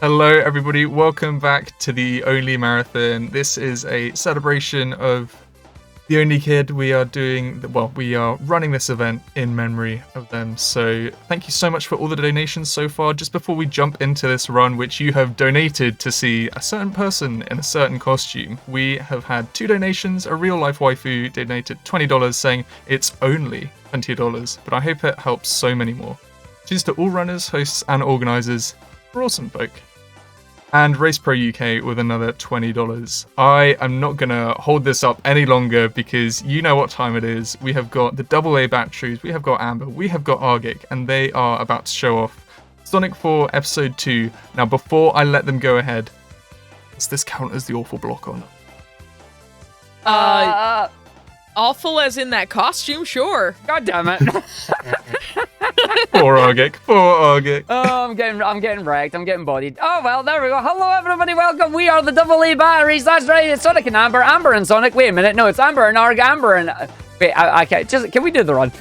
Hello everybody, welcome back to the Only Marathon. This is a celebration of the only kid. We are running this event in memory of them. So thank you so much for all the donations so far. Just before we jump into this run, which you have donated to see a certain person in a certain costume, we have had 2 donations. A real life waifu donated $20 saying it's only $20, but I hope it helps so many more. Cheers to all runners, hosts and organisers. We're awesome folk. And Race Pro UK with another $20. I am not going to hold this up any longer because you know what time it is. We have got the AA batteries, we have got Amber, we have got Argick, and they are about to show off Sonic 4 Episode 2. Now, before I let them go ahead, does this count as the awful block or not? Awful as in that costume? Sure. God damn it. Poor Argick, poor Argick. Oh, I'm getting wrecked. I'm getting bodied. Oh, well, there we go. Hello, everybody. Welcome. We are the AA batteries. That's right. It's Sonic and Amber. Amber and Sonic. Wait a minute. No, it's Amber and Arg. Amber and... Wait, I can't. Can we do the run?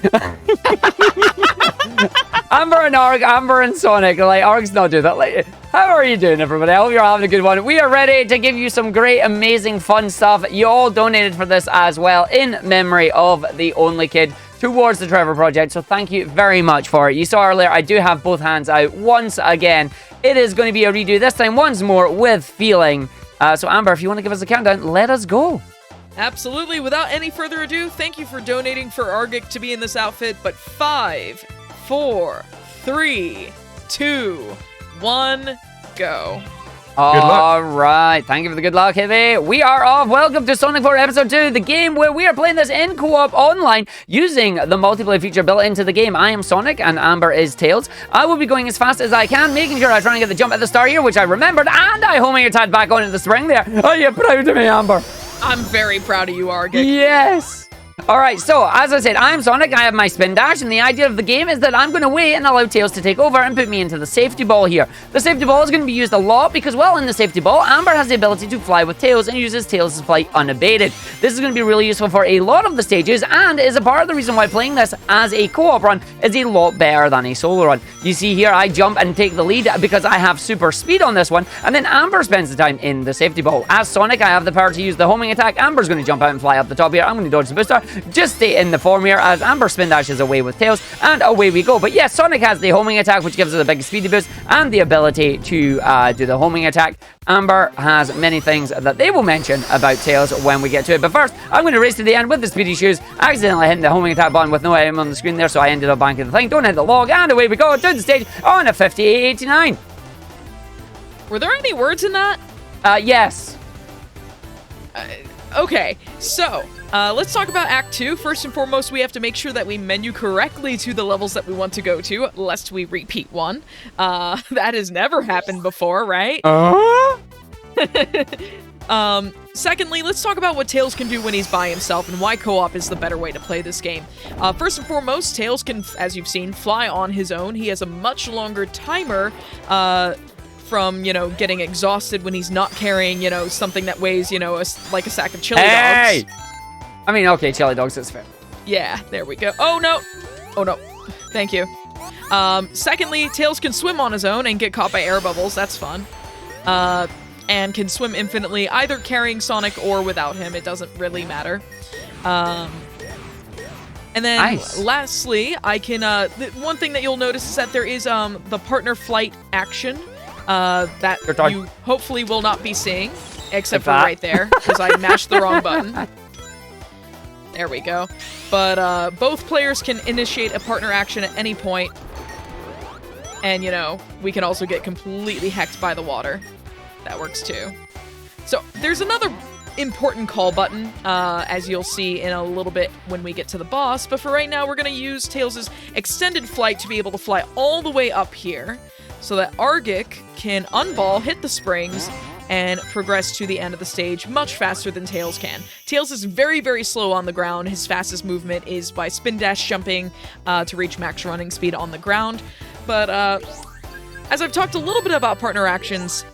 Amber and Arg. Amber and Sonic. Like, Arg's not doing that. Like, how are you doing, everybody? I hope you're having a good one. We are ready to give you some great, amazing, fun stuff. You all donated for this as well in memory of the only kid towards the Trevor Project, so thank you very much for it. You saw earlier, I do have both hands out once again. It is going to be a redo, this time once more with feeling. So Amber, if you want to give us a countdown, let us go. Absolutely. Without any further ado, thank you for donating for Argick to be in this outfit, but 5, 4, 3, 2, 1, go. All right. Thank you for the good luck, Heavy. We are off. Welcome to Sonic 4 Episode 2, the game where we are playing this in co-op online using the multiplayer feature built into the game. I am Sonic and Amber is Tails. I will be going as fast as I can, making sure I try and get the jump at the start here, which I remembered, and I homing attack back on in the spring there. Are you proud of me, Amber? I'm very proud of you, Argick. Yes. Alright, so, as I said, I'm Sonic, I have my spin dash, and the idea of the game is that I'm going to wait and allow Tails to take over and put me into the safety ball here. The safety ball is going to be used a lot because, well, in the safety ball, Amber has the ability to fly with Tails and uses Tails' flight unabated. This is going to be really useful for a lot of the stages and is a part of the reason why playing this as a co-op run is a lot better than a solo run. You see here, I jump and take the lead because I have super speed on this one, and then Amber spends the time in the safety ball. As Sonic, I have the power to use the homing attack. Amber's going to jump out and fly up the top here. I'm going to dodge the booster. Just stay in the form here as Amber spin dashes away with Tails, and away we go. But yes, Sonic has the homing attack, which gives us a big speedy boost and the ability to do the homing attack. Amber has many things that they will mention about Tails when we get to it. But first, I'm going to race to the end with the speedy shoes, accidentally hitting the homing attack button with no item on the screen there, so I ended up banking the thing. Don't hit the log, and away we go down the stage on a 5889. Were there any words in that? Yes. Okay, so let's talk about Act 2. First and foremost, we have to make sure that we menu correctly to the levels that we want to go to, lest we repeat one. That has never happened before, right? Secondly, let's talk about what Tails can do when he's by himself and why co-op is the better way to play this game. First and foremost, Tails can, as you've seen, fly on his own. He has a much longer timer from, getting exhausted when he's not carrying, something that weighs, like a sack of chili dogs. I mean, okay, chili dogs, that's fair. Yeah, there we go. Oh, no. Oh, no. Thank you. Secondly, Tails can swim on his own and get caught by air bubbles. That's fun. And can swim infinitely, either carrying Sonic or without him. It doesn't really matter. And then lastly, I can... one thing that you'll notice is that there is the partner flight action that you hopefully will not be seeing, except for right there, because I mashed the wrong button. There we go. But both players can initiate a partner action at any point. And, we can also get completely hecked by the water. That works too. So there's another important call button, as you'll see in a little bit when we get to the boss. But for right now, we're going to use Tails' extended flight to be able to fly all the way up here, so that Argick can unball, hit the springs, and progress to the end of the stage much faster than Tails can. Tails is very, very slow on the ground. His fastest movement is by spin dash jumping to reach max running speed on the ground. But as I've talked a little bit about partner actions,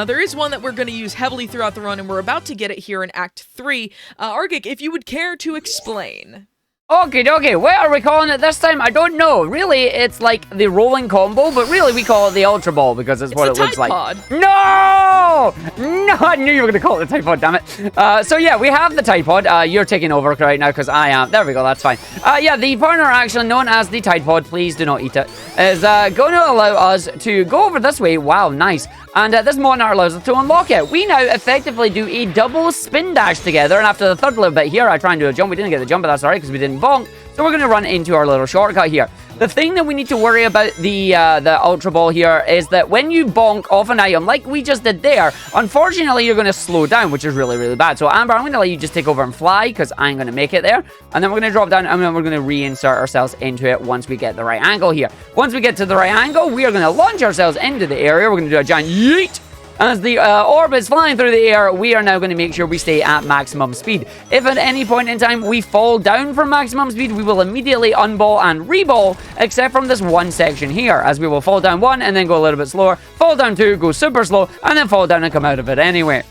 there is one that we're going to use heavily throughout the run, and we're about to get it here in Act 3. Argick, if you would care to explain. Okay, what are we calling it this time? I don't know. Really, it's like the rolling combo, but really we call it the Ultra Ball because it's what it looks like. Pod. No! No, I knew you were going to call it the Tide Pod, damn it. So yeah, we have the Tide Pod. You're taking over right now because I am. There we go, that's fine. Yeah, the partner actually known as the Tide Pod, please do not eat it, is going to allow us to go over this way. Wow, nice. And this monarch allows us to unlock it. We now effectively do a double spin dash together. And after the third little bit here, I try and do a jump. We didn't get the jump, but that's alright because we didn't bonk. So we're going to run into our little shortcut here. The thing that we need to worry about the Ultra Ball here is that when you bonk off an item, like we just did there, unfortunately, you're going to slow down, which is really, really bad. So, Amber, I'm going to let you just take over and fly because I'm going to make it there. And then we're going to drop down and then we're going to reinsert ourselves into it once we get the right angle here. Once we get to the right angle, we are going to launch ourselves into the area. We're going to do a giant yeet. As the orb is flying through the air, we are now going to make sure we stay at maximum speed. If at any point in time we fall down from maximum speed, we will immediately unball and reball, except from this one section here, as we will fall down one and then go a little bit slower, fall down two, go super slow, and then fall down and come out of it anyway.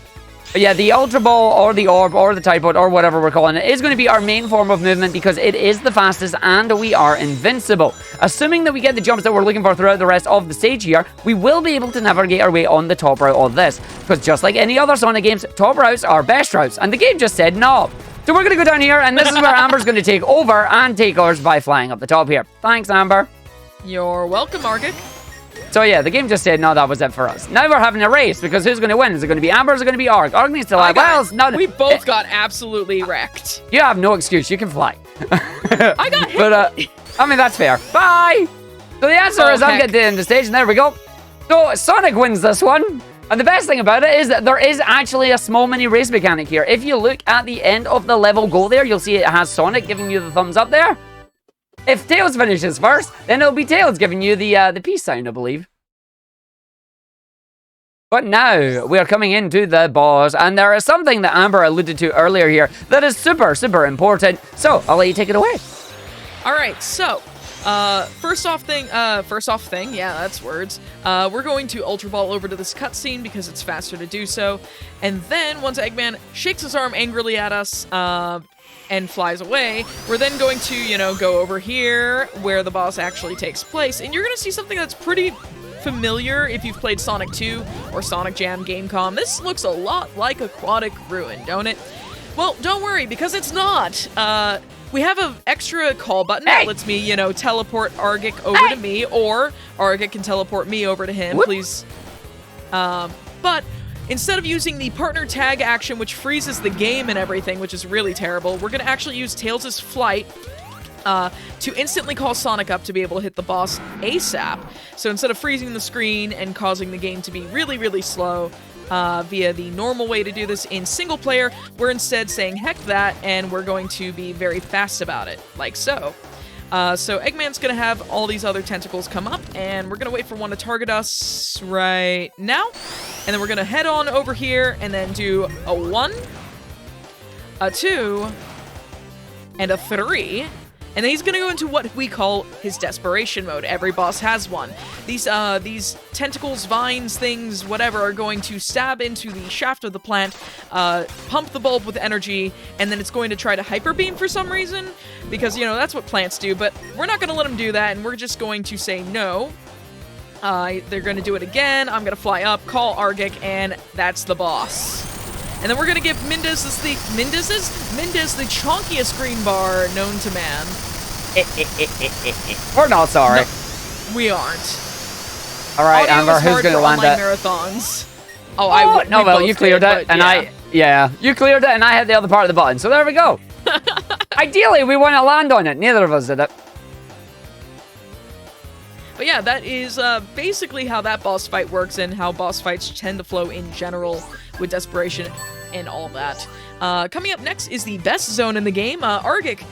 But yeah, the Ultra Ball or the Orb or the Tide Pod or whatever we're calling it is going to be our main form of movement because it is the fastest and we are invincible. Assuming that we get the jumps that we're looking for throughout the rest of the stage here, we will be able to navigate our way on the top route of this. Because just like any other Sonic games, top routes are best routes. And the game just said no. So we're going to go down here and this is where Amber's going to take over and take ours by flying up the top here. Thanks, Amber. You're welcome, Argick. So yeah, the game just said, no, that was it for us. Now we're having a race, because who's going to win? Is it going to be Amber or is it going to be Arg? Arg needs to lie. We both got absolutely wrecked. You have no excuse. You can fly. I got hit. But, I mean, that's fair. Bye! So the answer is I'm getting to the end of the stage, and there we go. So Sonic wins this one. And the best thing about it is that there is actually a small mini race mechanic here. If you look at the end of the level goal there, you'll see it has Sonic giving you the thumbs up there. If Tails finishes first, then it'll be Tails giving you the peace sign, I believe. But now, we are coming into the boss, and there is something that Amber alluded to earlier here that is super, super important. So, I'll let you take it away. Alright, so, first off thing, yeah, that's words. We're going to Ultra Ball over to this cutscene because it's faster to do so. And then, once Eggman shakes his arm angrily at us, and flies away, we're then going to, you know, go over here where the boss actually takes place, and you're gonna see something that's pretty familiar if you've played Sonic 2 or Sonic Jam Gamecom. This looks a lot like Aquatic Ruin, don't it? Well, don't worry, because it's not. We have an extra call button that lets me, you know, teleport Argick over to me, or Argick can teleport me over to him, please. But instead of using the partner tag action, which freezes the game and everything, which is really terrible, we're going to actually use Tails' flight to instantly call Sonic up to be able to hit the boss ASAP. So instead of freezing the screen and causing the game to be really, really slow via the normal way to do this in single player, we're instead saying heck that, and we're going to be very fast about it, like so. So Eggman's going to have all these other tentacles come up, and we're going to wait for one to target us right now. And then we're going to head on over here and then do a 1, a 2, and a 3. And then he's going to go into what we call his desperation mode. Every boss has one. These tentacles, vines, things, whatever, are going to stab into the shaft of the plant, pump the bulb with energy, and then it's going to try to hyper beam for some reason, because, you know, that's what plants do, but we're not going to let him do that, and we're just going to say no. They're going to do it again. I'm going to fly up, call Argick, and that's the boss. And then we're going to give Mindez the chonkiest green bar known to man. We're not sorry. No, we aren't. All right, Amber, who's going to land it? Marathons. Oh, no, well, you cleared it, and yeah, you cleared it, and I hit the other part of the button, so there we go. Ideally, we want to land on it. Neither of us did it. But yeah, that is basically how that boss fight works and how boss fights tend to flow in general with desperation and all that. Coming up next is the best zone in the game. Argick,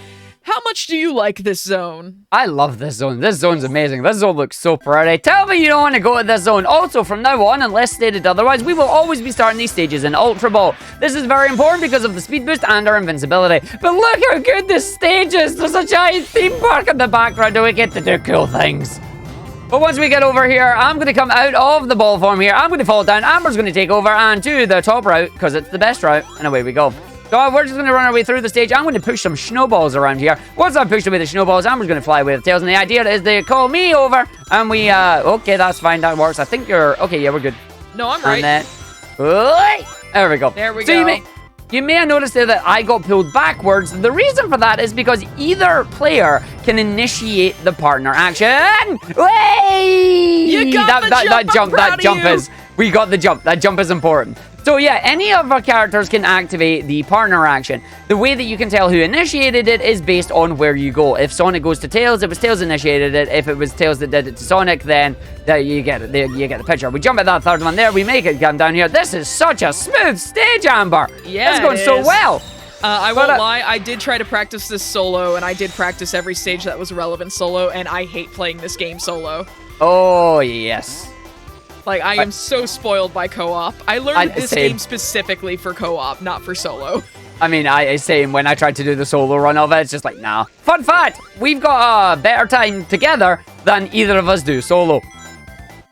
how much do you like this zone? I love this zone. This zone's amazing. This zone looks so pretty. Tell me you don't want to go to this zone. Also, from now on, unless stated otherwise, we will always be starting these stages in Ultra Ball. This is very important because of the speed boost and our invincibility. But look how good this stage is. There's a giant theme park in the background and we get to do cool things. But once we get over here, I'm going to come out of the ball form here. I'm going to fall down. Amber's going to take over and do the top route because it's the best route. And away we go. So So we're just going to run our way through the stage. I'm going to push some snowballs around here. Once I've pushed away the snowballs, Amber's going to fly away with Tails. And the idea is they call me over. And we, okay, that's fine. That works. I think you're, okay, yeah, we're good. No, I'm right. And then, there we go. There we go. You may have noticed there that I got pulled backwards. The reason for that is because either player can initiate the partner action. Way! You got the jump. That jump is. We got the jump. That jump is important. So yeah, any of our characters can activate the partner action. The way that you can tell who initiated it is based on where you go. If Sonic goes to Tails, it was Tails initiated it. If it was Tails that did it to Sonic, then you get it. You get the picture. We jump at that third one there. We make it come down here. This is such a smooth stage, Amber. Yeah, it's going so well. I won't lie, I did try to practice this solo, and I did practice every stage that was relevant solo, and I hate playing this game solo. Oh, yes. Like, I am so spoiled by co-op. I learned this game specifically for co-op, not for solo. I mean, same when I tried to do the solo run of it, it's just like, nah. Fun fact, we've got a better time together than either of us do solo.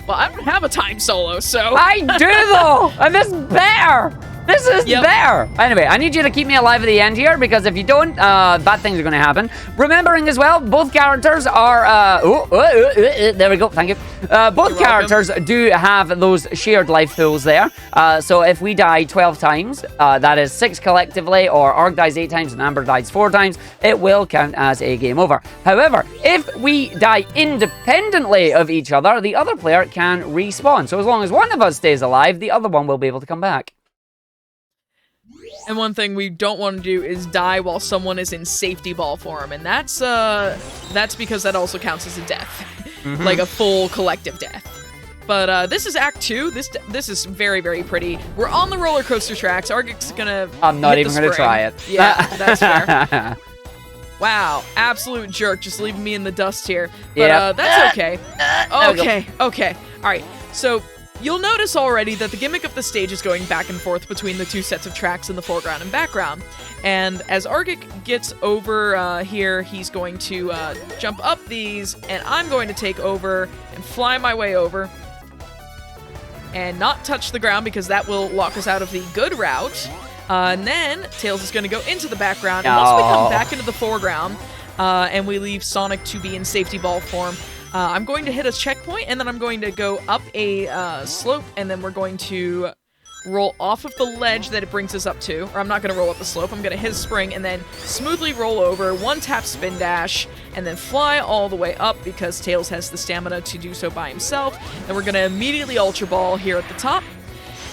Well, I don't have a time solo, so... I do, though! And this is better! This is better! Anyway, I need you to keep me alive at the end here, because if you don't, bad things are going to happen. Remembering as well, both characters are, there we go, thank you. Both characters do have those shared life pools there. So if we die 12 times, that is 6 collectively, or Arg dies 8 times and Amber dies 4 times, it will count as a game over. However, if we die independently of each other, the other player can respawn. So as long as one of us stays alive, the other one will be able to come back. And one thing we don't want to do is die while someone is in safety ball form, and that's because that also counts as a death, like a full collective death. But this is Act 2. This is very, very pretty. We're on the roller coaster tracks. Argick's gonna. I'm not even gonna try it. Yeah, that's fair. Wow, absolute jerk, just leaving me in the dust here. But that's okay. Okay. All right. So. You'll notice already that the gimmick of the stage is going back and forth between the two sets of tracks in the foreground and background. And as Argick gets over here, he's going to jump up these, and I'm going to take over and fly my way over. And not touch the ground, because that will lock us out of the good route. And then Tails is going to go into the background, and once we come back into the foreground, and we leave Sonic to be in safety ball form, I'm going to hit a checkpoint, and then I'm going to go up a slope, and then we're going to roll off of the ledge that it brings us up to. Or I'm not going to roll up the slope. I'm going to hit a spring, and then smoothly roll over, one-tap spin dash, and then fly all the way up, because Tails has the stamina to do so by himself. And we're going to immediately Ultra Ball here at the top.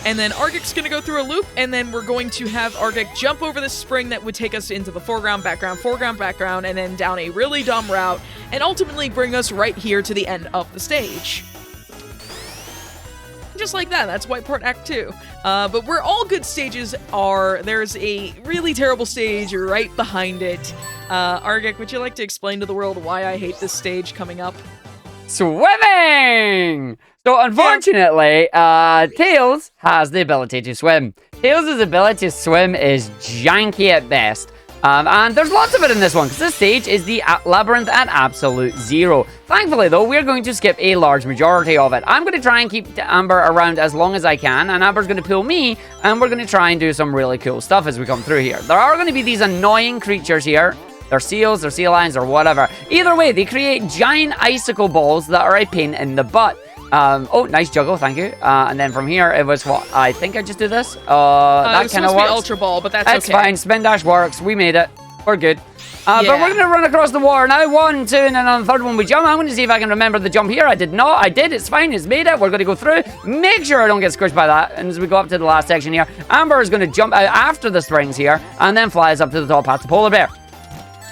And then Argick's going to go through a loop, and then we're going to have Argick jump over the spring that would take us into the foreground, background, and then down a really dumb route, and ultimately bring us right here to the end of the stage. Just like that, that's Whiteport Act 2. But where all good stages are, there's a really terrible stage right behind it. Argick, would you like to explain to the world why I hate this stage coming up? Swimming! So unfortunately, Tails has the ability to swim. Tails' ability to swim is janky at best. And there's lots of it in this one, because this stage is the labyrinth at absolute 0. Thankfully, though, we're going to skip a large majority of it. I'm going to try and keep Amber around as long as I can, and Amber's going to pull me, and we're going to try and do some really cool stuff as we come through here. There are going to be these annoying creatures here. They're seals, they're sea lions, or whatever. Either way, they create giant icicle balls that are a pain in the butt. Oh, nice juggle, thank you. And then from here, it was what? I think I just do this. That kind of works. Ultra Ball, but that's okay. It's fine. Spin dash works. We made it. We're good. But we're going to run across the water now. 1, 2, and then on the third one we jump. I'm going to see if I can remember the jump here. I did not. I did. It's fine. It's made it. We're going to go through. Make sure I don't get squished by that. And as we go up to the last section here, Amber is going to jump out after the springs here, and then flies up to the top past the polar bear.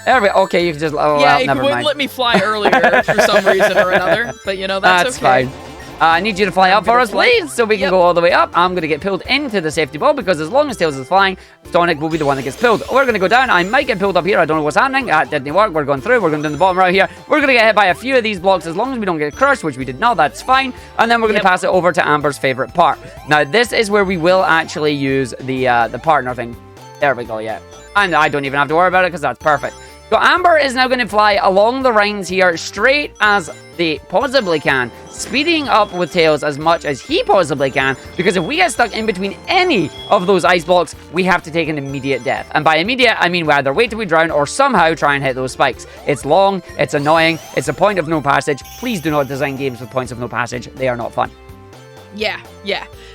There we go. Okay, you can just... Oh, well, never mind. It wouldn't let me fly earlier for some reason or another. But, you know, that's okay. Fine. I need you to fly up for us, please, so we can go all the way up. I'm going to get pulled into the safety ball, because as long as Tails is flying, Sonic will be the one that gets pulled. We're going to go down. I might get pulled up here. I don't know what's happening. That didn't work. We're going through. We're going down the bottom right here. We're going to get hit by a few of these blocks. As long as we don't get crushed, which we did not, that's fine. And then we're going to pass it over to Amber's favorite part. Now, this is where we will actually use the partner thing. There we go, yeah. And I don't even have to worry about it, because that's perfect. So Amber is now going to fly along the rings here straight as they possibly can, speeding up with Tails as much as he possibly can, because if we get stuck in between any of those ice blocks, we have to take an immediate death. And by immediate, I mean we either wait till we drown or somehow try and hit those spikes. It's long, it's annoying, it's a point of no passage. Please do not design games with points of no passage. They are not fun. Yeah.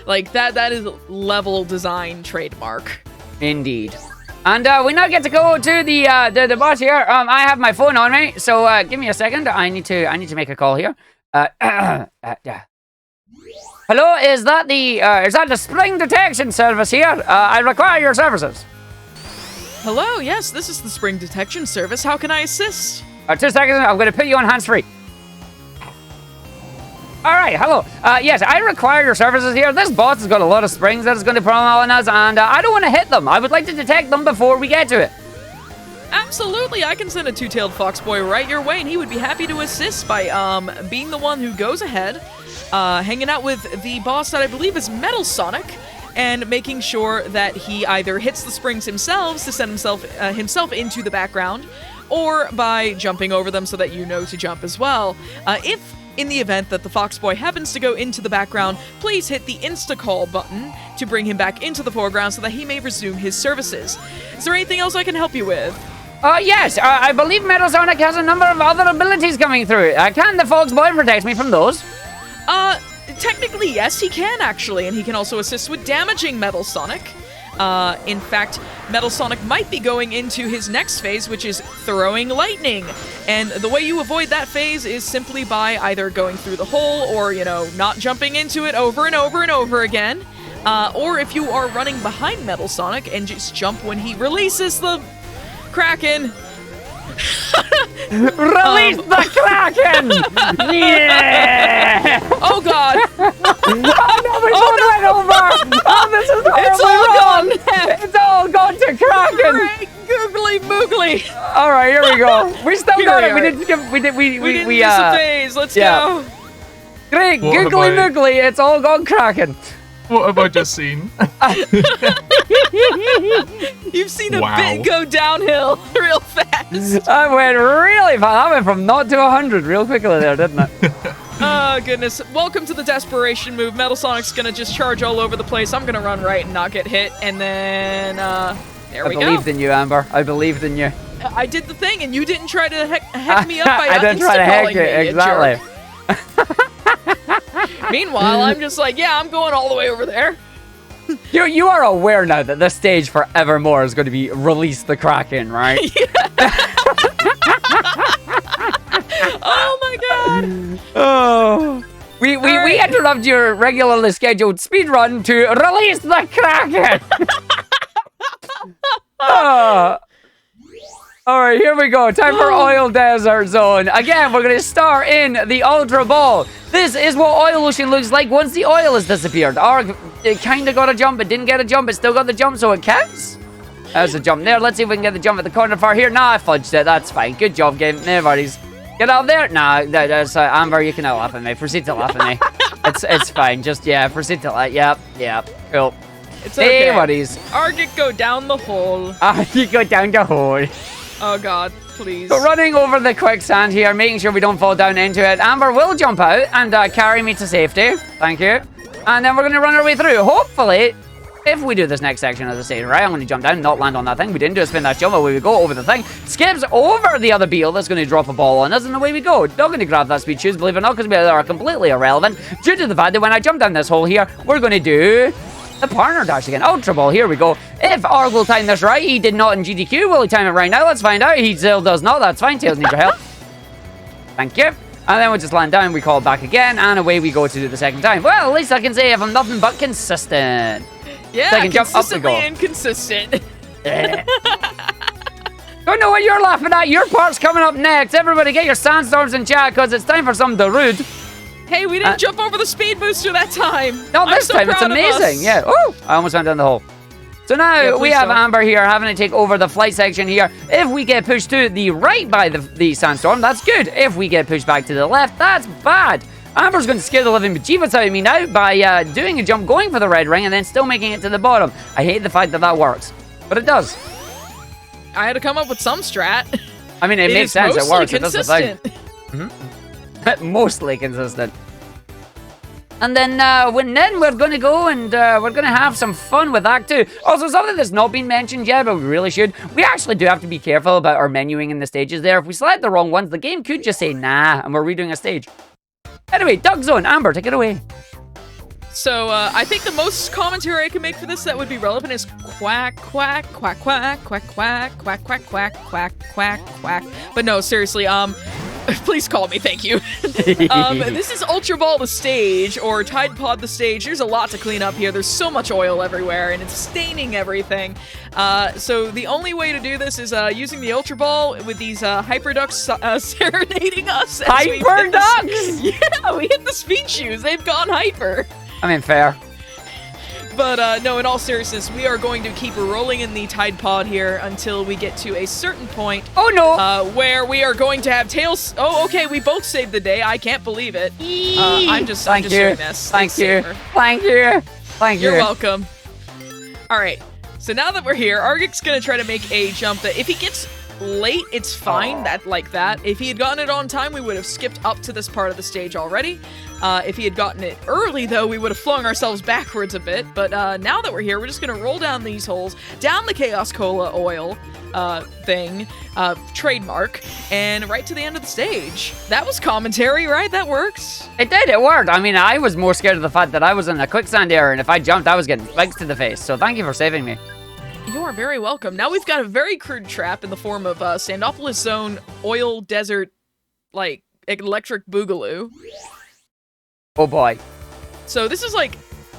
Like, that is level design trademark. Indeed. And we now get to go to the boss here. I have my phone on me, so give me a second. I need to make a call here. Hello, is that the spring detection service here? I require your services. Hello, yes, this is the spring detection service. How can I assist? 2 seconds. I'm going to put you on hands-free. All right, hello. Yes, I require your services here. This boss has got a lot of springs that is going to problem on us, and I don't want to hit them. I would like to detect them before we get to it. Absolutely, I can send a two-tailed fox boy right your way, and he would be happy to assist by being the one who goes ahead, hanging out with the boss that I believe is Metal Sonic, and making sure that he either hits the springs himself to send himself into the background, or by jumping over them so that you know to jump as well. If in the event that the Fox Boy happens to go into the background, please hit the Insta-Call button to bring him back into the foreground so that he may resume his services. Is there anything else I can help you with? Yes, I believe Metal Sonic has a number of other abilities coming through. Can the Fox Boy protect me from those? Technically, yes, he can actually, and he can also assist with damaging Metal Sonic. In fact, Metal Sonic might be going into his next phase, which is throwing lightning. And the way you avoid that phase is simply by either going through the hole or, not jumping into it over and over and over again. Or if you are running behind Metal Sonic and just jump when he releases the Kraken. Release the Kraken! Yeah! Oh, God! Oh, no, we both went over! Oh, this is horribly wrong! It's all gone to Kraken! Great, googly moogly! Alright, here we go. We still got it. We didn't skip. We didn't miss a phase. Let's go. Great, googly moogly. It's all gone Kraken. What have I just seen? You've seen a bit go downhill real fast. I went really fast. I went from 0 to 100 real quickly there, didn't I? Oh, goodness. Welcome to the desperation move. Metal Sonic's gonna just charge all over the place. I'm gonna run right and not get hit. And then, there we go. I believed in you, Amber. I believed in you. I did the thing, and you didn't try to heck me up by I didn't try to heck you, exactly. Meanwhile, I'm just like, yeah, I'm going all the way over there. You are aware now that this stage forevermore is going to be Release the Kraken, right? Oh my god! Oh, we interrupt your regularly scheduled speed run to Release the Kraken. All right, here we go. Time for Oil Desert Zone. Again, we're going to start in the Ultra Ball. This is what Oil Ocean looks like once the oil has disappeared. Arg, it kind of got a jump. It didn't get a jump. It still got the jump, so it counts. There's a jump there. Let's see if we can get the jump at the corner far here. Nah, I fudged it. That's fine. Good job, game. No worries. Get out there. Nah, that's Amber, you can laugh at me. Proceed to laugh at me. It's fine. Just, proceed to laugh. Yep. Cool. It's okay. Hey, buddies. Argick, go down the hole. You go down the hole. Oh god, please. So running over the quicksand here, making sure we don't fall down into it. Amber will jump out and carry me to safety. Thank you. And then we're going to run our way through. Hopefully, if we do this next section of the stage, right, I'm going to jump down, not land on that thing. We didn't do a spin dash jump, away we go over the thing. Skips over the other beetle that's going to drop a ball on us, and away we go. Not going to grab that speed shoes, believe it or not, because they are completely irrelevant due to the fact that when I jump down this hole here, we're going to do the partner dash again. Ultra Ball, here we go. If Arg will time this right, he did not in GDQ. Will he time it right now? Let's find out. He still does not. That's fine. Tails needs your help. Thank you. And then we'll just land down. We call it back again. And away we go to do the second time. Well, at least I can say if I'm nothing but consistent. Yeah, second jump, up we go. Inconsistent. Don't know what you're laughing at. Your part's coming up next. Everybody get your sandstorms in chat because it's time for some Darude. Hey, we didn't jump over the speed booster that time. No, this time it's amazing. Yeah. Oh, I almost went down the hole. So now we have Amber here having to take over the flight section here. If we get pushed to the right by the sandstorm, that's good. If we get pushed back to the left, that's bad. Amber's going to scare the living bejeebus out of me now by doing a jump, going for the red ring, and then still making it to the bottom. I hate the fact that that works, but it does. I had to come up with some strat. I mean, it makes sense. It works. It does the thing. Consistent. Mostly consistent. And then we're going to go and we're going to have some fun with Act 2. Also, something that's not been mentioned yet, but we really should. We actually do have to be careful about our menuing in the stages there. If we select the wrong ones, the game could just say nah, and we're redoing a stage. Anyway, Duck Zone. Amber, take it away. So, I think the most commentary I can make for this that would be relevant is quack, quack, quack, quack, quack, quack, quack, quack, quack, quack, quack, quack. But no, seriously, please call me, thank you. This is Ultra Ball the stage, or Tide Pod the stage. There's a lot to clean up here. There's so much oil everywhere, and it's staining everything. So the only way to do this is using the Ultra Ball with these Hyperducks serenading us. Hyperducks? Yeah, we hit the speed shoes. They've gone hyper. I mean, fair. But no, in all seriousness, we are going to keep rolling in the Tide Pod here until we get to a certain point. Oh, no. Where we are going to have Tails. Oh, okay, we both saved the day. I can't believe it. I'm just doing this. Thank you. Thank you. Thank you. You're welcome. All right. So now that we're here, Argick's going to try to make a jump that if he gets late, it's fine. That. If he had gotten it on time, we would have skipped up to this part of the stage already. If he had gotten it early, though, we would have flung ourselves backwards a bit. But now that we're here, we're just going to roll down these holes, down the Chaos Cola oil thing, trademark, and right to the end of the stage. That was commentary, right? That works. It did. It worked. I mean, I was more scared of the fact that I was in a quicksand area, and if I jumped, I was getting spikes to the face. So thank you for saving me. You are very welcome. Now we've got a very crude trap in the form of Sandopolis Zone oil desert, like, electric boogaloo. Oh boy. So this is like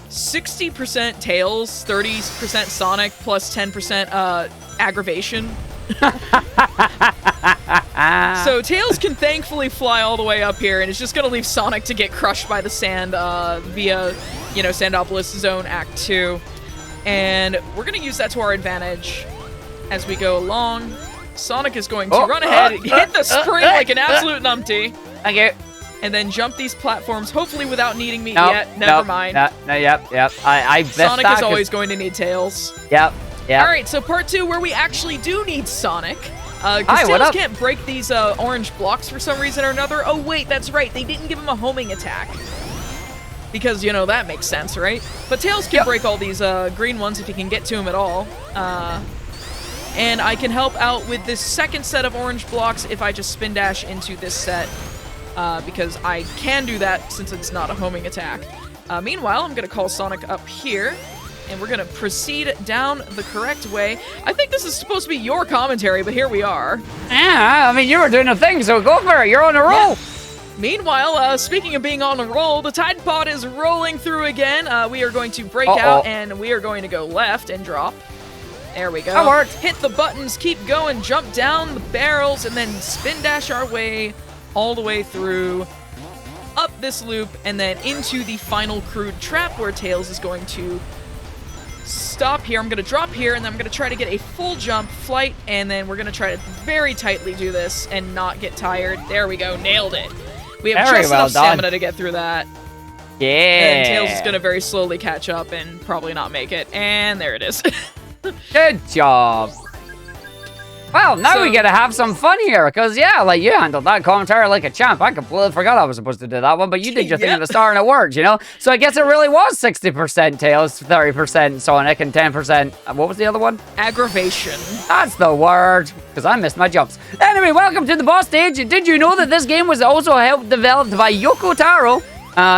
60% Tails, 30% Sonic, plus 10% aggravation. So Tails can thankfully fly all the way up here, and it's just gonna leave Sonic to get crushed by the sand via, Sandopolis Zone Act 2. And we're gonna use that to our advantage as we go along. Sonic is going to run ahead, hit the spring like an absolute numpty. Thank you. And then jump these platforms, hopefully without needing me yet. Never mind. Yep. Sonic is always going to need Tails. Yep. Alright, so part 2, where we actually do need Sonic. Because Tails can't break these orange blocks for some reason or another. Oh, wait, that's right. They didn't give him a homing attack. Because, that makes sense, right? But Tails can break all these green ones if he can get to him at all. And I can help out with this second set of orange blocks if I just spin dash into this set. Because I can do that since it's not a homing attack. Meanwhile, I'm going to call Sonic up here, and we're going to proceed down the correct way. I think this is supposed to be your commentary, but here we are. Yeah, I mean, you were doing a thing, so go for it. You're on a roll. Yeah. Meanwhile, speaking of being on a roll, the Tide Pod is rolling through again. We are going to break out, and we are going to go left and drop. There we go. That worked. Hit the buttons, keep going, jump down the barrels, and then spin dash our way all the way through, up this loop, and then into the final crude trap where Tails is going to stop here. I'm going to drop here, and then I'm going to try to get a full jump flight, and then we're going to try to very tightly do this and not get tired. There we go. Nailed it. We have just enough stamina to get through that. Yeah. And Tails is going to very slowly catch up and probably not make it. And there it is. Good job. Well, now we get to have some fun here, because, you handled that commentary like a champ. I completely forgot I was supposed to do that one, but you did your thing at the start and it worked, So I guess it really was 60% Tails, 30% Sonic, and 10%, what was the other one? Aggravation. That's the word, because I missed my jumps. Anyway, welcome to the boss stage. Did you know that this game was also helped developed by Yoko Taro?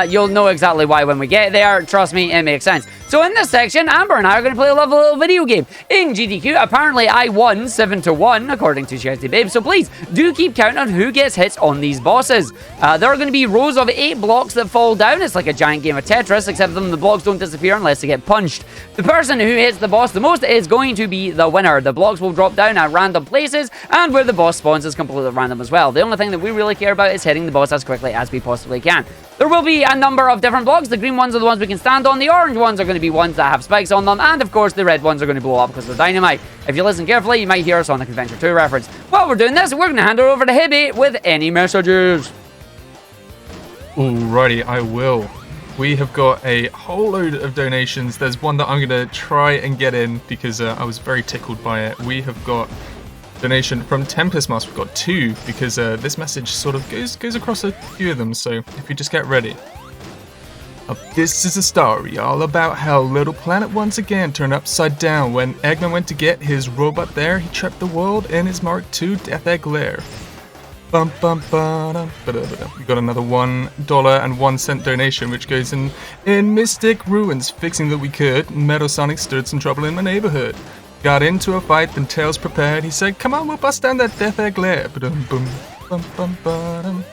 You'll know exactly why when we get there. Trust me, it makes sense. So in this section, Amber and I are going to play a lovely little video game. In GDQ, apparently I won 7-1, according to Chesty Babe. So please, do keep count on who gets hits on these bosses. There are going to be rows of 8 blocks that fall down. It's like a giant game of Tetris, except for the blocks don't disappear unless they get punched. The person who hits the boss the most is going to be the winner. The blocks will drop down at random places, and where the boss spawns is completely random as well. The only thing that we really care about is hitting the boss as quickly as we possibly can. There will be a number of different blocks. The green ones are the ones we can stand on. The orange ones are going to be ones that have spikes on them. And, of course, the red ones are going to blow up because they're dynamite. If you listen carefully, you might hear a Sonic Adventure 2 reference. While we're doing this, we're going to hand it over to Hibby with any messages. Alrighty, I will. We have got a whole load of donations. There's one that I'm going to try and get in because I was very tickled by it. We have got donation from Tempest Mask. We've got 2 because this message sort of goes across a few of them. So if you just get ready. This is a story all about how Little Planet once again turned upside down. When Eggman went to get his robot there, he trapped the world in his Mark II Death Egg lair. Bum, bum, ba-dum, ba-da-ba-da. We got another $1.01 donation, which goes in Mystic Ruins. Fixing that we could, Metal Sonic stirred some trouble in my neighborhood. Got into a fight, then Tails prepared. He said, "Come on, we'll bust down that Death Egg lair." Ba-dum, bum, bum, bum, ba-dum.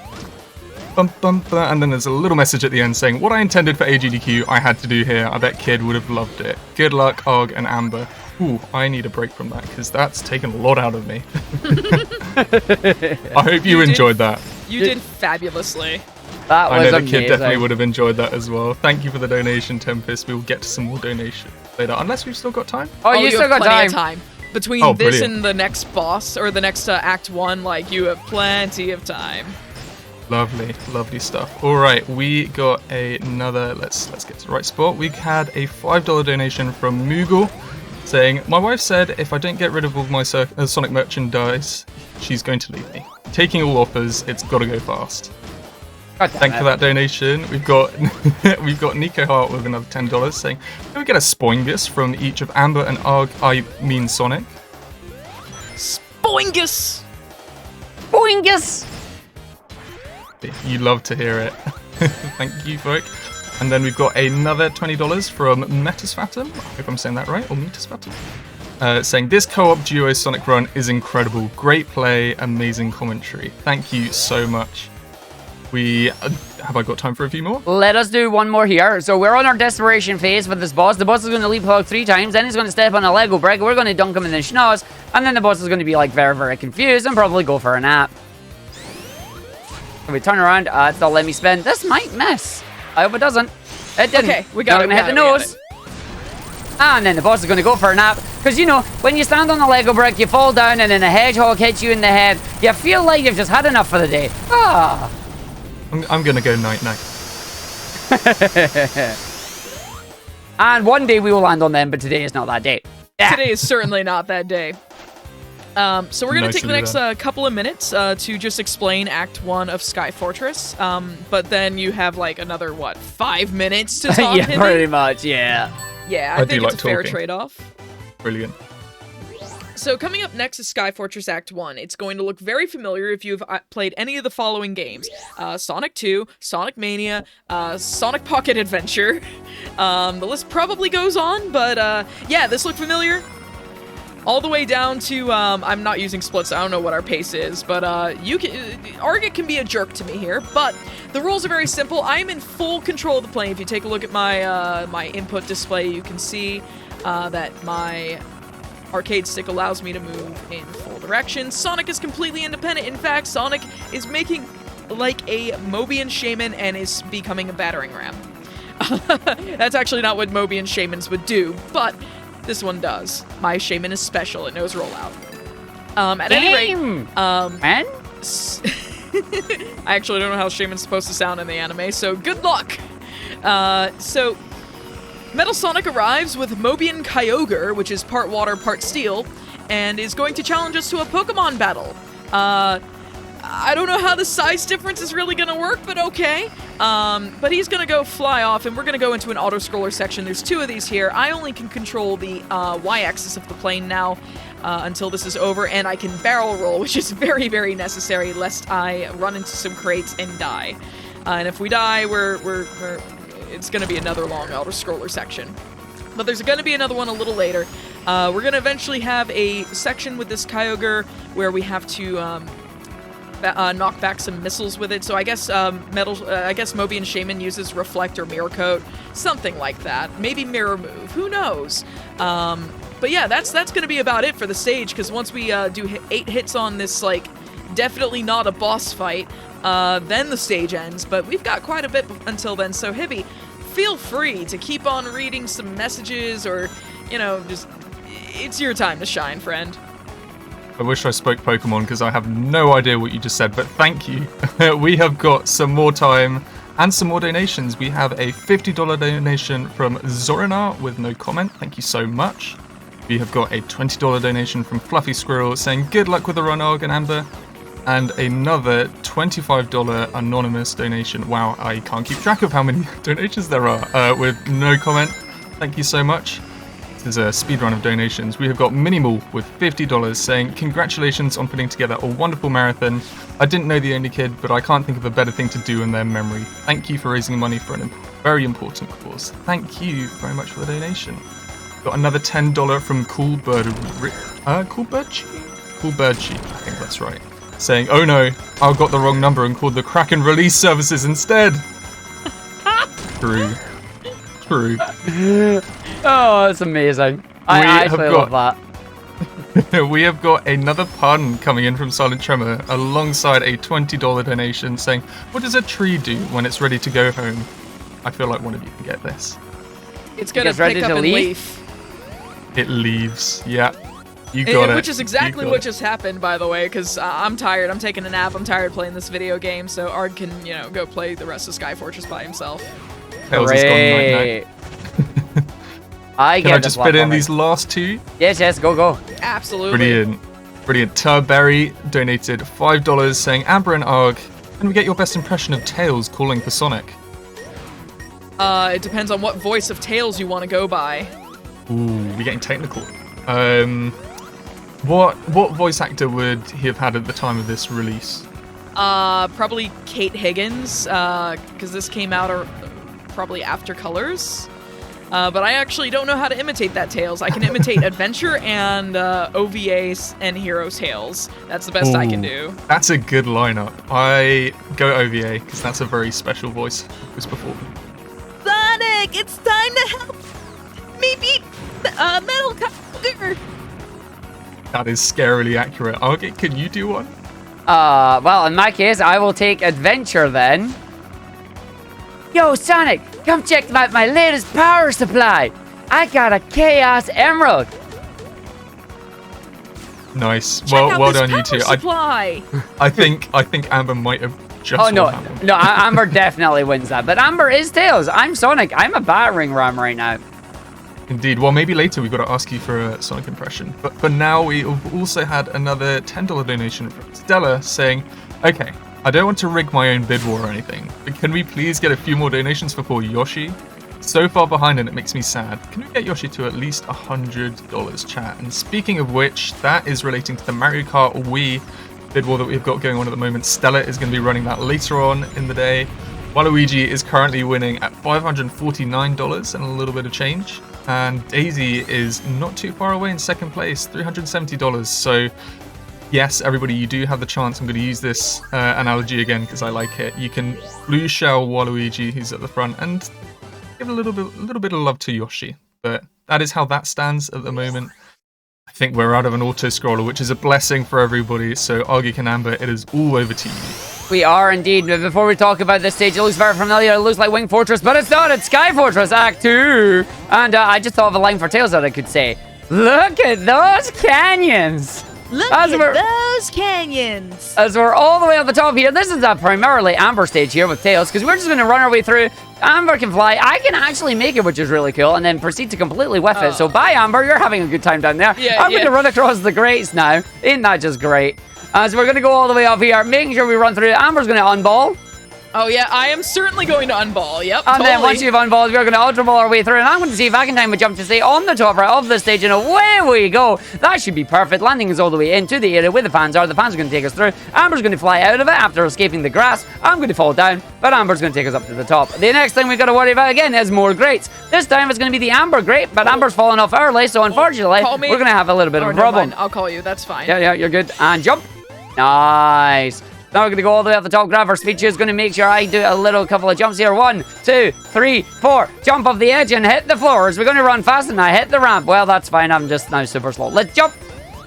Bum, bum, bum. And then there's a little message at the end saying, "What I intended for AGDQ, I had to do here. I bet Kid would have loved it. Good luck, Og and Amber." Ooh, I need a break from that because that's taken a lot out of me. I hope you enjoyed that. You did fabulously. That was I know amazing. the Kid definitely would have enjoyed that as well. Thank you for the donation, Tempest. We'll get to some more donations later, unless we've still got time. Oh, you still have got plenty time. of time. Between this brilliant. and the next boss, or the next Act 1, like, you have plenty of time. Lovely stuff. All right, we got another. Let's get to the right spot. We had a $5 donation from Moogle, saying, "My wife said if I don't get rid of all my Sonic merchandise, she's going to leave me. Taking all offers, it's got to go fast." Thank you for that donation. We've got Nico Hart with another $10 saying, "Can we get a Spoingus from each of Amber and Arg? I mean Sonic." Spoingus! Boingus! You love to hear it. Thank you, folk. And then we've got another $20 from Metasfatum. I hope I'm saying that right, or Metasfatum. Saying, "This co-op duo Sonic run is incredible. Great play, amazing commentary. Thank you so much." Have I got time for a few more? Let us do one more here. So we're on our desperation phase with this boss. The boss is going to leapfrog 3 times, then he's going to step on a Lego brick. We're going to dunk him in the schnoz, and then the boss is going to be like very, very confused and probably go for a nap. We turn around, it's not letting me spin. This might miss. I hope it doesn't. It didn't. Okay, we got it. Gonna hit the nose. And then the boss is going to go for a nap. Because, you know, when you stand on the Lego brick, you fall down and then a hedgehog hits you in the head. You feel like you've just had enough for the day. Ah. I'm going to go night-night. And one day we will land on them, but today is not that day. Yeah. Today is certainly not that day. So we're going to take the next Nicely couple of minutes to just explain Act 1 of Sky Fortress. But then you have, like, another, 5 minutes to talk? Yeah, pretty much, yeah. Yeah, I I think do it's like a fair talking. trade-off. Brilliant. So coming up next is Sky Fortress Act 1. It's going to look very familiar if you've played any of the following games. Sonic 2, Sonic Mania, Sonic Pocket Adventure. The list probably goes on, but yeah, this looked familiar. All the way down to, I'm not using splits, I don't know what our pace is, but Argick can be a jerk to me here, but the rules are very simple. I am in full control of the plane. If you take a look at my, my input display, you can see that my arcade stick allows me to move in full directions. Sonic is completely independent. In fact, Sonic is making like a Mobian shaman and is becoming a battering ram. That's actually not what Mobian shamans would do, but this one does. My shaman is special. It knows rollout. At any rate, Man? I actually don't know how shaman's supposed to sound in the anime, so good luck. So Metal Sonic arrives with Mobian Kyogre, which is part water, part steel, and is going to challenge us to a Pokemon battle. I don't know how the size difference is really going to work, but okay. But he's going to go fly off, and we're going to go into an auto-scroller section. There's 2 of these here. I only can control the Y-axis of the plane now until this is over, and I can barrel roll, which is very, very necessary, lest I run into some crates and die. And if we die, it's going to be another long auto-scroller section. But there's going to be another one a little later. We're going to eventually have a section with this Kyogre where we have to knock back some missiles with it. So I guess Mobian Shaman uses Reflect or Mirror Coat, something like that. Maybe Mirror Move. Who knows? But yeah, that's going to be about it for the stage. Because once we do 8 hits on this, like, definitely not a boss fight, then the stage ends. But we've got quite a bit until then. So Hibby, feel free to keep on reading some messages, or, you know, just it's your time to shine, friend. I wish I spoke Pokemon because I have no idea what you just said, but thank you. We have got some more time and some more donations. We have a $50 donation from Zorinar with no comment. Thank you so much. We have got a $20 donation from Fluffy Squirrel saying good luck with the run, Arg and Amber. And another $25 anonymous donation. Wow, I can't keep track of how many donations there are with no comment. Thank you so much. This is a speedrun of donations. We have got Minimal with $50 saying congratulations on putting together a wonderful marathon. I didn't know the only kid, but I can't think of a better thing to do in their memory. Thank you for raising money for a very important cause. Thank you very much for the donation. Got another $10 from Cool Birdchi, I think that's right. Saying, oh no, I got the wrong number and called the Kraken release services instead. True. Oh, that's amazing. I actually love that. We have got another pun coming in from Silent Tremor alongside a $20 donation saying, what does a tree do when it's ready to go home? I feel like one of you can get this. It's going to pick up and leave. It leaves, yeah. You got it. Which is exactly what just happened, by the way, because I'm tired. I'm taking a nap. I'm tired playing this video game, so Ard can, go play the rest of Sky Fortress by himself. Tails has gone night-night. Can I just fit in these last two? Yes, go. Absolutely. Brilliant. Turberry donated $5 saying, Amber and Arg, can we get your best impression of Tails calling for Sonic? It depends on what voice of Tails you want to go by. Ooh, we're getting technical. What voice actor would he have had at the time of this release? Probably Kate Higgins, because this came out probably after Colors. But I actually don't know how to imitate that Tails. I can imitate Adventure and OVAs and Hero Tails. That's the best I can do. That's a good lineup. I go OVA because that's a very special voice before. Sonic, it's time to help me beat Metal Cougar. That is scarily accurate. Argick, can you do one? Well, in my case, I will take Adventure then. Yo, Sonic, come check out my latest power supply. I got a Chaos Emerald. Nice. Well done, you two. I think Amber might have just won that one. No, Amber definitely wins that. But Amber is Tails. I'm Sonic. I'm a battering ram right now. Indeed. Well, maybe later we've got to ask you for a Sonic impression. But for now, we've also had another $10 donation from Stella saying, okay, I don't want to rig my own bid war or anything, but can we please get a few more donations for poor Yoshi? So far behind and it makes me sad. Can we get Yoshi to at least $100, chat? And speaking of which, that is relating to the Mario Kart Wii bid war that we've got going on at the moment. Stella is going to be running that later on in the day. Waluigi is currently winning at $549 and a little bit of change. And Daisy is not too far away in second place, $370. So yes, everybody, you do have the chance. I'm going to use this analogy again because I like it. You can blue shell Waluigi, who's at the front, and give a little bit of love to Yoshi. But that is how that stands at the moment. I think we're out of an auto-scroller, which is a blessing for everybody. So Argick and Amber, it is all over to you. We are indeed. But before we talk about this stage, it looks very familiar. It looks like Wing Fortress, but it's not. It's Sky Fortress Act 2. And I just thought of a line for Tails that I could say. Look at those canyons. Look at those canyons. As we're all the way on the top here, this is a primarily Amber stage here with Tails, because we're just going to run our way through. Amber can fly. I can actually make it, which is really cool, and then proceed to completely whiff it. So bye, Amber. You're having a good time down there. I'm going to run across the grates now. Ain't that just great? So we're going to go all the way up here, making sure we run through. Amber's going to unball. Oh, yeah, I am certainly going to unball. Yep, and then once you've unballed, we're going to ultra ball our way through. And I'm going to see if I can time a jump to stay on the top right of the stage. And away we go. That should be perfect. Landing is all the way into the area where the fans are. The fans are going to take us through. Amber's going to fly out of it after escaping the grass. I'm going to fall down, but Amber's going to take us up to the top. The next thing we've got to worry about, again, is more grates. This time it's going to be the Amber grate, but Amber's falling off early. So unfortunately, we're going to have a little bit of a problem. I'll call you. That's fine. Yeah, you're good. And jump. Nice. Now we're going to go all the way up the top, grab our speed shoes. Going to make sure I do a couple of jumps here. 1, 2, 3, 4. Jump off the edge and hit the floors. We're going to run fast and I hit the ramp. Well, that's fine. I'm just now super slow. Let's jump.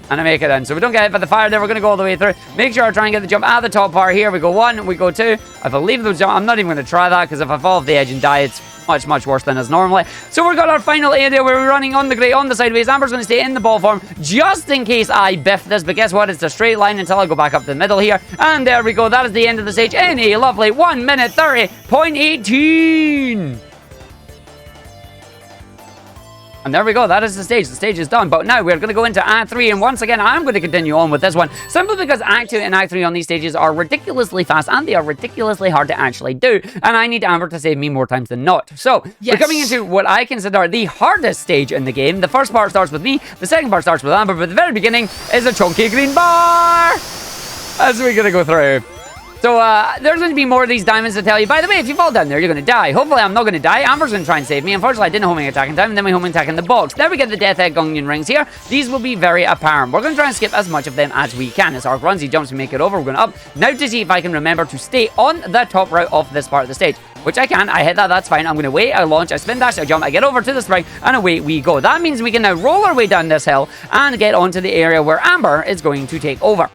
And I make it in. So we don't get hit by the fire there. We're going to go all the way through. Make sure I try and get the jump at the top part. Here we go 1, we go 2. I believe those jump. I'm not even going to try that because if I fall off the edge and die, it's much worse than is normally. So we've got our final area where we're running on the grate, on the sideways. Amber's going to stay in the ball form just in case I biff this. But guess what? It's a straight line until I go back up the middle here. And there we go. That is the end of the stage in a lovely 1 minute 30.18. And there we go. That is the stage. The stage is done. But now we're going to go into Act 3. And once again, I'm going to continue on with this one. Simply because Act 2 and Act 3 on these stages are ridiculously fast. And they are ridiculously hard to actually do. And I need Amber to save me more times than not. So, we're coming into what I consider the hardest stage in the game. The first part starts with me. The second part starts with Amber. But the very beginning is a chunky green bar. As we're going to go through. So, there's going to be more of these diamonds to tell you. By the way, if you fall down there, you're going to die. Hopefully, I'm not going to die. Amber's going to try and save me. Unfortunately, I didn't homing attack in time, and then we homing attack in the box. There we get the death egg onion rings here. These will be very apparent. We're going to try and skip as much of them as we can. As Ark runs, he jumps to make it over. We're going up. Now to see if I can remember to stay on the top route of this part of the stage. Which I can. I hit that. That's fine. I'm going to wait. I launch. I spin dash. I jump. I get over to the spring. And away we go. That means we can now roll our way down this hill and get onto the area where Amber is going to take over.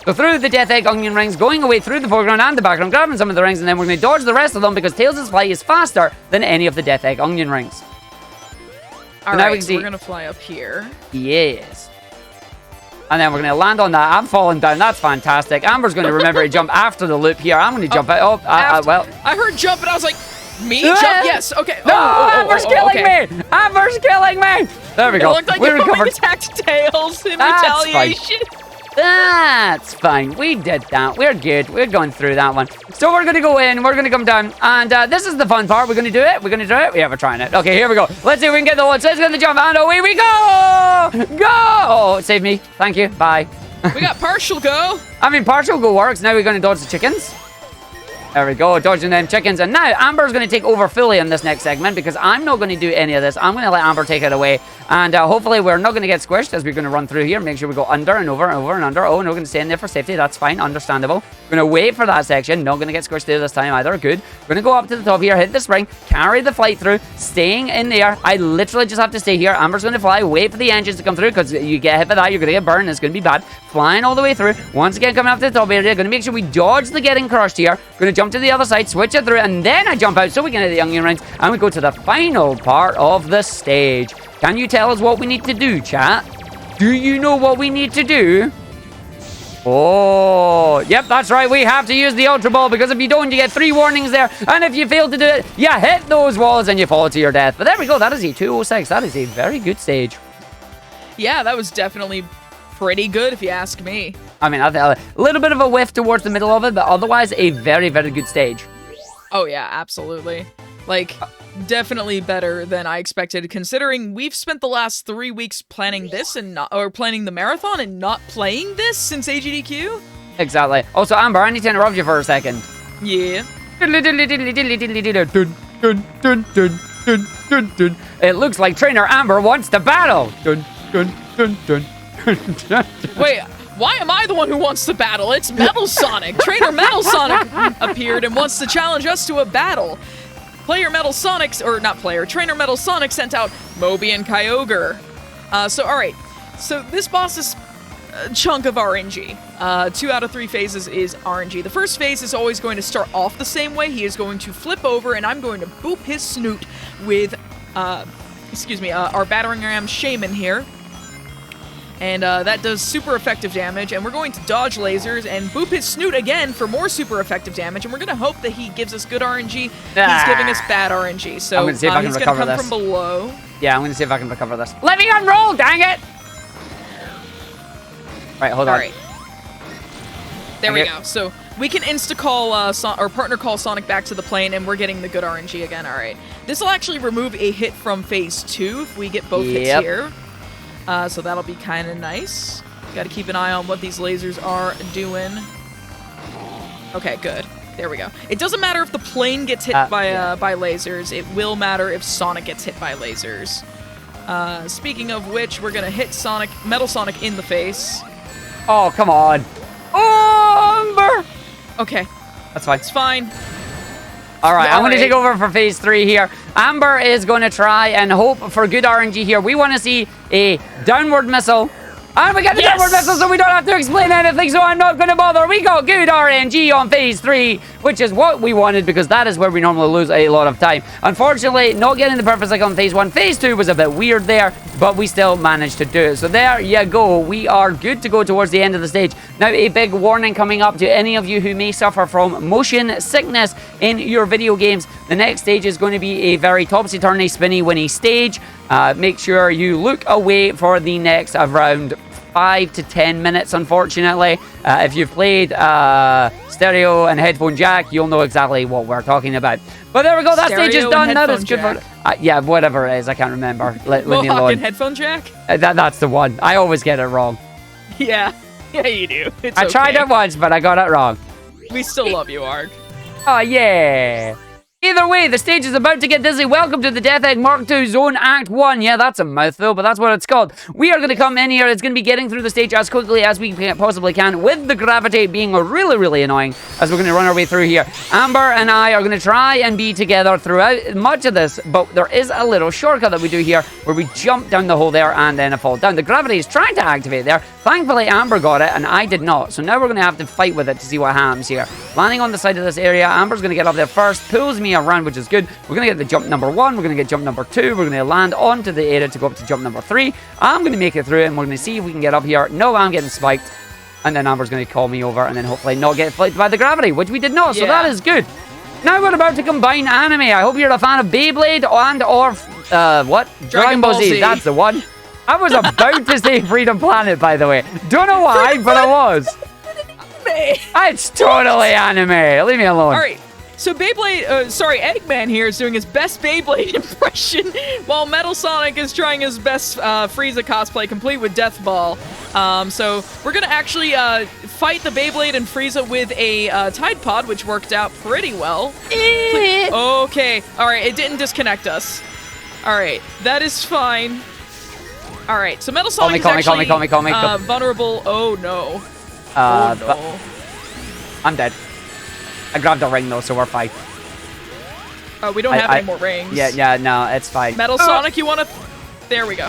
So through the death egg onion rings, going away through the foreground and the background, grabbing some of the rings, and then we're going to dodge the rest of them because Tails' fly is faster than any of the death egg onion rings. Alright, so we're going to fly up here. Yes. And then we're going to land on that. I'm falling down. That's fantastic. Amber's going to remember to jump after the loop here. I'm going to jump out. Well. I heard jump and I was like, me? Jump? Yes. Okay. No, Amber's killing me. Amber's killing me. There we go. It looked like we attacked Tails in retaliation. That's fine. We did that. We're good. We're going through that one. So we're going to go in. We're going to come down. And this is the fun part. We're going to do it. We're going to do it. Yeah, we're trying it. Okay, here we go. Let's see if we can get the launch. Let's get the jump. And away we go. Go. Oh, save me. Thank you. Bye. We got partial go. I mean, partial go works. Now we're going to dodge the chickens. There we go, dodging them chickens. And now Amber's going to take over fully in this next segment because I'm not going to do any of this. I'm going to let Amber take it away. And hopefully we're not going to get squished as we're going to run through here. Make sure we go under and over and over and under. Oh, no, we're going to stay in there for safety. That's fine, understandable. We're going to wait for that section. Not going to get squished there this time either. Good. We're going to go up to the top here, hit the spring, carry the flight through, staying in there. I literally just have to stay here. Amber's going to fly, wait for the engines to come through because you get hit by that, you're going to get burned. It's going to be bad. Flying all the way through. Once again, coming up to the top area. Going to make sure we dodge the getting crushed here. Going to jump to the other side, switch it through, and then I jump out so we can hit the onion rings, and we go to the final part of the stage. Can you tell us what we need to do, chat? Do you know what we need to do? Oh, yep, that's right. We have to use the Ultra Ball because if you don't, you get 3 warnings there. And if you fail to do it, you hit those walls and you fall to your death. But there we go. That is a 206. That is a very good stage. Yeah, that was definitely pretty good if you ask me. I mean, I felt a little bit of a whiff towards the middle of it, but otherwise a very, very good stage. Oh, yeah, absolutely. Like, definitely better than I expected, considering we've spent the last 3 weeks planning this and not, or planning the marathon and not playing this since AGDQ. Exactly. Also, Amber, I need to interrupt you for a second. Yeah. It looks like Trainer Amber wants to battle. Wait, why am I the one who wants to battle? It's Metal Sonic. Trainer Metal Sonic appeared and wants to challenge us to a battle. Trainer Metal Sonic sent out Moby and Kyogre. Alright. So this boss is a chunk of RNG. 2 out of 3 phases is RNG. The first phase is always going to start off the same way. He is going to flip over and I'm going to boop his snoot with, our battering ram Shaman here. And that does super effective damage, and we're going to dodge lasers and boop his snoot again for more super effective damage, and we're going to hope that he gives us good RNG. He's giving us bad RNG, so I'm gonna see if I can he's going to come from below. Yeah, I'm going to see if I can recover this. Let me unroll, dang it! Right, hold on. Alright. There we go. So we can insta-call, or partner call Sonic back to the plane, and we're getting the good RNG again, alright. This will actually remove a hit from phase 2 if we get both hits here. So that'll be kind of nice. Got to keep an eye on what these lasers are doing. Okay, good. There we go. It doesn't matter if the plane gets hit by lasers. It will matter if Sonic gets hit by lasers. Speaking of which, we're going to hit Metal Sonic in the face. Oh, come on. Oh, Amber! Okay. That's fine. It's fine. All right, I'm going to take over for phase 3 here. Amber is going to try and hope for good RNG here. We want to see a downward missile. And we got the downward missile, so we don't have to explain anything, so I'm not going to bother. We got good RNG on phase 3, which is what we wanted, because that is where we normally lose a lot of time. Unfortunately, not getting the perfect cycle on phase 1. Phase 2 was a bit weird there, but we still managed to do it. So there you go. We are good to go towards the end of the stage. Now, a big warning coming up to any of you who may suffer from motion sickness in your video games. The next stage is going to be a very topsy-turvy, spinny-winny stage. Make sure you look away for the next around 5 to 10 minutes, unfortunately. If you've played stereo and headphone jack, you'll know exactly what we're talking about. But there we go, that stage is done. That is good for... yeah, whatever it is, I can't remember. Let me alone. Headphone jack? That's the one. I always get it wrong. Yeah, you do. I tried it once, but I got it wrong. We still love you, Arg. Oh, yeah. Either way, the stage is about to get dizzy. Welcome to the Death Egg Mark II Zone Act 1. Yeah, that's a mouthful, but that's what it's called. We are going to come in here. It's going to be getting through the stage as quickly as we possibly can, with the gravity being really, really annoying as we're going to run our way through here. Amber and I are going to try and be together throughout much of this, but there is a little shortcut that we do here where we jump down the hole there and then fall down. The gravity is trying to activate there. Thankfully, Amber got it and I did not. So now we're going to have to fight with it to see what happens here. Landing on the side of this area, Amber's going to get up there first, pulls me around, which is good. We're going to get the jump number 1. We're going to get jump number 2. We're going to land onto the area to go up to jump number 3. I'm going to make it through and we're going to see if we can get up here. No, I'm getting spiked. And then Amber's going to call me over and then hopefully not get flipped by the gravity, which we did not. So that is good. Now we're about to combine anime. I hope you're a fan of Beyblade and or what? Dragon Ball Z. That's the one. I was about to say Freedom Planet, by the way. Don't know why, but I was. It's totally anime. Leave me alone. All right. So Eggman here is doing his best Beyblade impression, while Metal Sonic is trying his best Frieza cosplay, complete with Death Ball. So we're gonna actually fight the Beyblade and Frieza with a Tide Pod, which worked out pretty well. Okay, all right, it didn't disconnect us. All right, that is fine. All right, so Metal Sonic is actually vulnerable. Oh no. No. I'm dead. I grabbed a ring though, so we're fine. We don't have any more rings. Yeah, no, it's fine. Metal Sonic, you wanna... There we go.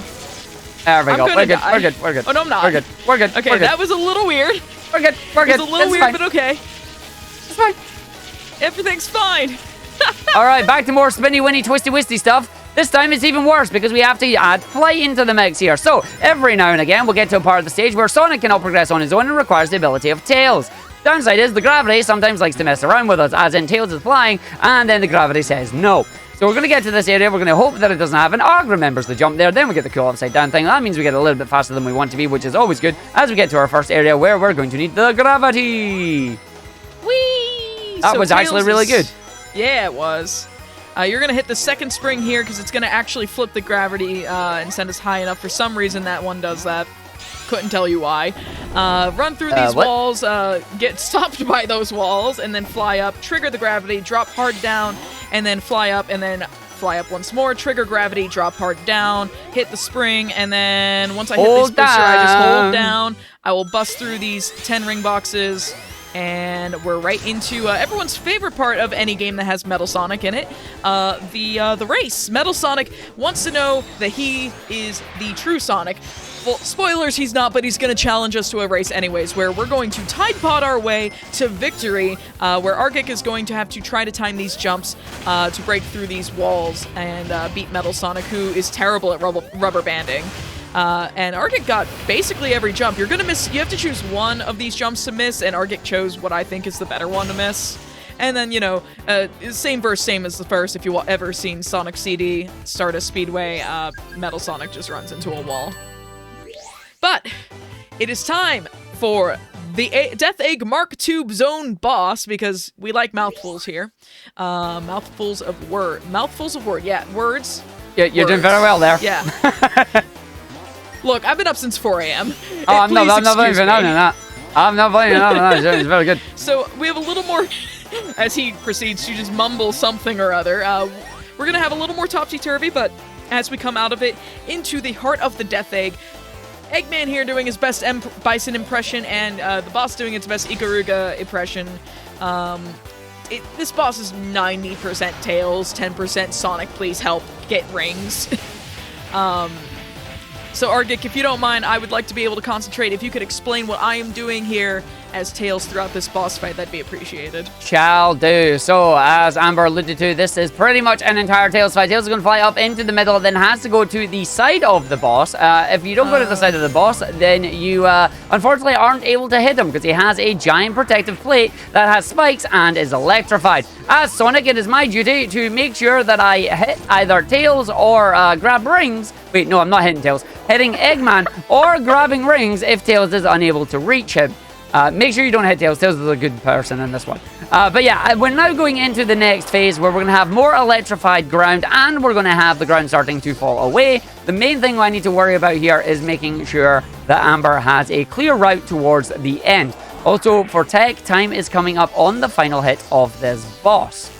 There we go. We're good. Oh, no, I'm not. We're good. Okay, that was a little weird. We're good. It was a little weird, but okay. It's fine. Everything's fine. All right, back to more spinny, winny, twisty, wisty stuff. This time it's even worse because we have to add flight into the mix here. So every now and again, we'll get to a part of the stage where Sonic cannot progress on his own and requires the ability of Tails. Downside is the gravity sometimes likes to mess around with us, as in Tails is flying, and then the gravity says no. So we're going to get to this area, we're going to hope that it doesn't have an Arg remembers the jump there, then we get the cool upside down thing. That means we get a little bit faster than we want to be, which is always good, as we get to our first area where we're going to need the gravity. Whee! That was actually really good. Yeah, it was. You're going to hit the second spring here because it's going to actually flip the gravity and send us high enough. For some reason, that one does that. Couldn't tell you why. Run through these walls, get stopped by those walls, and then fly up, trigger the gravity, drop hard down, and then fly up once more, trigger gravity, drop hard down, hit the spring, and then once I hit this booster, I just hold down. I will bust through these 10 ring boxes, and we're right into everyone's favorite part of any game that has Metal Sonic in it, the race. Metal Sonic wants to know that he is the true Sonic. Well, spoilers, he's not, but he's going to challenge us to a race anyways, where we're going to Tide Pod our way to victory, where Argick is going to have to try to time these jumps to break through these walls and beat Metal Sonic, who is terrible at rubber banding. And Argick got basically every jump. You're gonna miss. You have to choose one of these jumps to miss, and Argick chose what I think is the better one to miss. And then, you know, same as the first. If you've ever seen Sonic CD Stardust Speedway, Metal Sonic just runs into a wall. But it is time for the Death Egg Mark II Zone boss, because we like mouthfuls here. Mouthfuls of word. Yeah, words. Yeah, you're doing very well there. Yeah. Look, I've been up since 4 a.m. Oh, I'm not blaming you on that. I'm not blaming you on that. It's very good. So we have a little more, as he proceeds to just mumble something or other. We're going to have a little more topsy-turvy, but as we come out of it into the heart of the Death Egg, Eggman here doing his best Bison impression, and the boss doing its best Ikaruga impression. This boss is 90% Tails, 10% Sonic. Please help get rings. So Argick, if you don't mind, I would like to be able to concentrate. If you could explain what I am doing here as Tails throughout this boss fight, that'd be appreciated. Shall do. So, as Amber alluded to, this is pretty much an entire Tails fight. Tails is going to fly up into the middle, then has to go to the side of the boss. If you don't go to the side of the boss, then you unfortunately aren't able to hit him because he has a giant protective plate that has spikes and is electrified. As Sonic, it is my duty to make sure that I hit either Tails or grab rings. Wait, no, I'm not hitting Tails. Hitting Eggman or grabbing rings if Tails is unable to reach him. Make sure you don't hit Tails. Tails is a good person in this one. But yeah, we're now going into the next phase where we're going to have more electrified ground and we're going to have the ground starting to fall away. The main thing I need to worry about here is making sure that Amber has a clear route towards the end. Also, for tech, time is coming up on the final hit of this boss.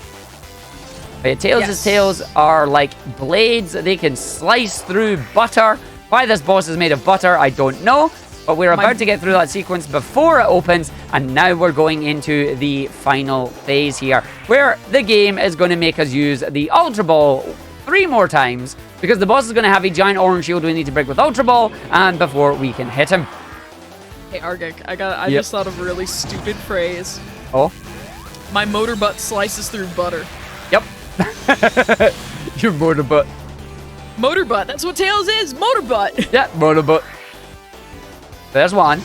But Tails' tails are like blades. They can slice through butter. Why this boss is made of butter, I don't know. But we're about to get through that sequence before it opens, and now we're going into the final phase here, where the game is going to make us use the Ultra Ball 3 more times, because the boss is going to have a giant orange shield we need to break with Ultra Ball, and before we can hit him. Hey, Argick, I just thought of a really stupid phrase. Oh? My motor butt slices through butter. Yep. Your motor butt. Motor butt, that's what Tails is, motor butt. Yeah, motor butt. There's one.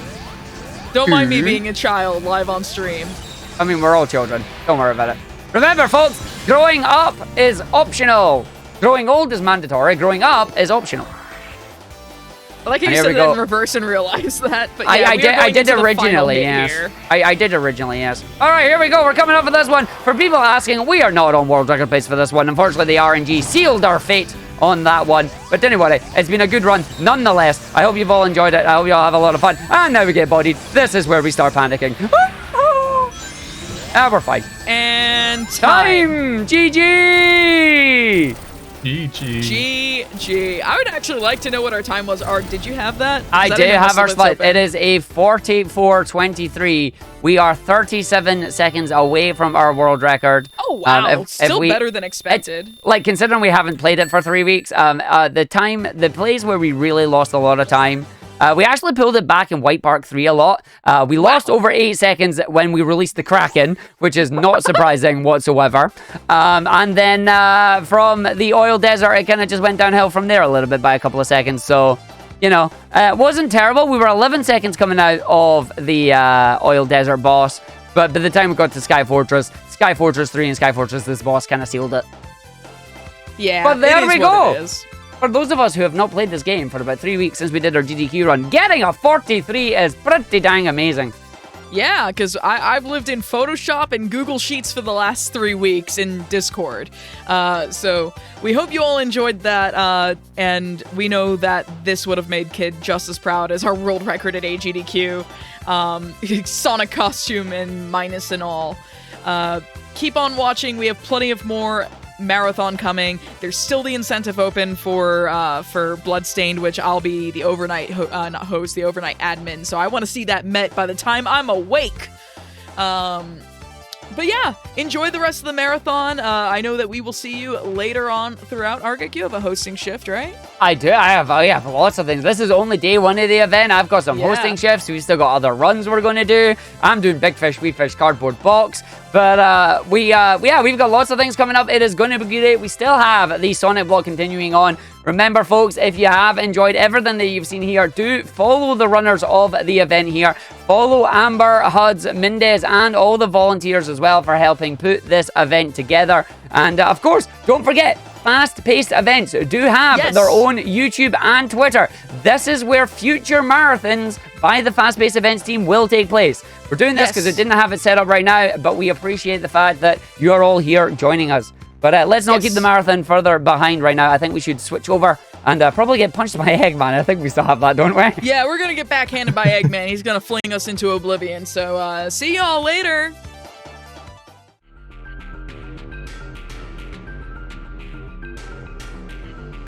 Don't mind me being a child live on stream. I mean, we're all children. Don't worry about it. Remember, folks, growing up is optional. Growing old is mandatory. Growing up is optional. I like how you said that in reverse and realized that. But yeah, I did originally, yes. I did originally, yes. All right, here we go. We're coming up for this one. For people asking, we are not on World Record Place for this one. Unfortunately, the RNG sealed our fate on that one. But anyway, it's been a good run nonetheless. I hope you've all enjoyed it. I hope you all have a lot of fun. And now we get bodied. This is where we start panicking. We're fine. And time! GG! GG. I would actually like to know what our time was. Arg, did you have that? I did have our split. It is a 44:23. We are 37 seconds away from our world record. Oh, wow. Still better than expected. Like, considering we haven't played it for 3 weeks, the plays where we really lost a lot of time, we actually pulled it back in White Park 3 a lot. We lost over 8 seconds when we released the Kraken, which is not surprising whatsoever. And then from the Oil Desert, it kind of just went downhill from there a little bit by a couple of seconds. So, you know, it wasn't terrible. We were 11 seconds coming out of the Oil Desert boss. But by the time we got to Sky Fortress 3 and Sky Fortress, this boss kind of sealed it. Yeah, but there we go. For those of us who have not played this game for about 3 weeks since we did our GDQ run, getting a 43 is pretty dang amazing. Yeah, because I've lived in Photoshop and Google Sheets for the last 3 weeks in Discord. So we hope you all enjoyed that, and we know that this would have made Kid just as proud as our world record at AGDQ. Sonic costume and minus and all. Keep on watching. We have plenty of more marathon coming. There's still the incentive open for Bloodstained, which I'll be the overnight not host, the overnight admin. So I want to see that met by the time I'm awake. But yeah, enjoy the rest of the marathon. I know that we will see you later on throughout. Argick, you have a hosting shift, right? I do. I have lots of things. This is only day 1 of the event. I've got some hosting shifts. We still got other runs we're going to do. I'm doing Big Fish, Wee Fish, Cardboard Box. But we've got lots of things coming up. It is going to be great. We still have the Sonic vlog continuing on. Remember, folks, if you have enjoyed everything that you've seen here, do follow the runners of the event here. Follow Amber, Huds, Mendez, and all the volunteers as well for helping put this event together. And of course, don't forget, fast-paced events do have their own YouTube and Twitter. This is where future marathons by the fast-paced events team will take place. We're doing this because it didn't have it set up right now, but we appreciate the fact that you're all here joining us. But let's not keep the marathon further behind right now. I think we should switch over and probably get punched by Eggman. I think we still have that, don't we? Yeah, we're going to get backhanded by Eggman. He's going to fling us into oblivion. So see y'all later.